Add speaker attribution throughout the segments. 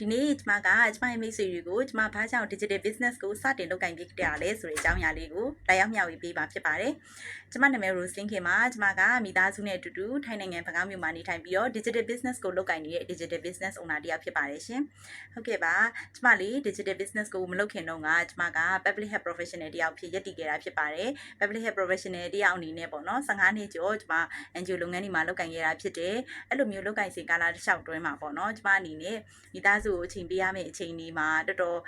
Speaker 1: ဒီနေ့ကျမကကျမရဲ့မိတ်ဆွေတွေကိုကျမဘာကြောင့် digital business ကိုစတင်လုပ်ကိုင်ဖြစ်ကြလဲဆိုတဲ့အကြောင်းအရာလေးကိုလာရောက်မျှဝေပေးပါဖြစ်ပါတယ်။ကျမနာမည် Roslyn ခင်ပါကျမကမိသားစုနဲ့အတူတူထိုင်းနိုင်ငံဘန်ကောက်မြို့မှာနေထိုင်ပြီးတော့ digital business ကိုလုပ်ကိုင်နေတဲ့ digital business owner တယောက်ဖြစ်ပါတယ်ရှင်။ဟုတ်ကဲ့ပါကျမလေး digital business ကိုမလုပ်ခင်တော့ကကျမက public health professional တယောက်ဖြစ်ရည်တည်ခဲ့တာဖြစ်ပါတယ်။ public health professional တယောက်အနေနဲ့ပေါ့နော်15နှစ်ကျော်ကျမ NGO လုပ်ငန်းတွေမှာလုပ်ကိုင်ခဲ့တာဖြစ်တယ်။အဲ့လိုမျိုးလုပ်ကိုင်စဉ်ကာလတစ်လျှောက်တွင်းမှာပေါ့နော်ကျမအနေနဲ့မိသားစုကိုအချိန်ပေးရမယ့်အချိန်ဒီမှာတော်တော်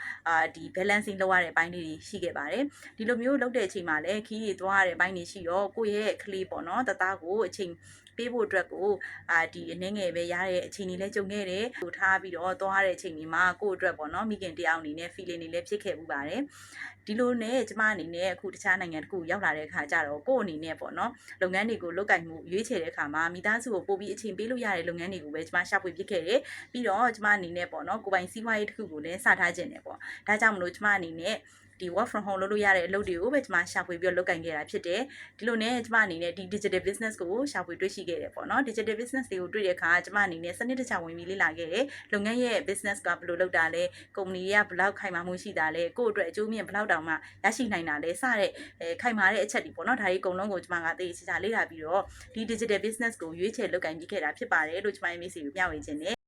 Speaker 1: ဒီ balancing လုပ်ရတဲ့အပိုင်းတွေရှိခဲ့ပါတယ်ဒီလိုမျိုးလုပ်တဲ့အချိန်မှာလည်းခီးတွေသွားရတဲ့အပိုင်းတွေရှိတော့ကိုယ့်ရဲ့ကလေးပေါ့နော်တသားကိုအချိန်ပေးဖို့အတွက်ကိုဒီအနေငယ်ပဲရတဲ့အချိန်တွေလည်းကြုံခဲ့တယ်ဟိုထားပြီးတော့သွားရတဲ့အချိန်တွေမှာကိုယ့်အတွက်ပေါ့နော်မိခင်တယောက်အနေနဲ့ feeling တွေလည်းဖြစ်ခဲ့မှုပါတယ်ဒီလိုနဲ့ကျမအနေနဲ့အခုတခြားနိုင်ငံတစ်ခုရောက်လာတဲ့အခါကျတော့ကိုယ့်အနေနဲ့ပေါ့နော်လုပ်ငန်းတွေကိုလုပ်ကိုင်မှုရွေးချယ်တဲ့အခါမှာမိသားစုကိုပို့ပြီးအချိန်ပေးလို့ရတဲ့လုပ်ငန်းတွေကိုပဲကျမရှာဖွေဖြစ်ခဲ့တယ်ပြီးတော့ကျမအနေနဲ့ပေါ့နော်ကိုယ်ပိုင်စီးပွားရေးတစ်ခုကိုလည်းစထားခြင်းတယ်ပေါ့ဒါကြောင့်မလို့ကျမအနေနဲ့ဒီ work from home လုပ်လို့ရတဲ့အလုပ်တွေကိုပဲကျမရှာဖွေပြီးလုပ်ကိုင်ခဲ့တာဖြစ်တယ်ဒီလိုနဲ့ကျမအနေနဲ့ဒီ digital business ကိုရှာဖွေတွေ့ရှိခဲ့တယ်ပေါ့နော် digital business တွေကိုတွေ့တဲ့အခါကျမအနေနဲ့စနစ်တကျဝင်ပြီးလေ့လာခဲ့တယ်လုပ်ငန်းရဲ့ business ကဘယ်လိုလုပ်တာလဲကုမ္ပဏီကဘယ်လောက်ခိုင်မာမှုရှိတာလဲကိုယ့်အတွက်အကျိုးမြင့်ဘယ်လောက်တောင်မှရရှိနိုင်တာလဲစတဲ့ခိုင်မာတဲ့အချက်တွေပေါ့နော်ဒါတွေအကုန်လုံးကိုကျမကသိချာလေ့လာပြီးတော့ဒီ digital business ကိုရွေးချယ်လုပ်ကိုင်ပြီးခဲ့တာဖြစ်ပါတယ်လို့ကျမရဲ့မိတ်ဆွေကိုမျှဝေခြင်းနဲ့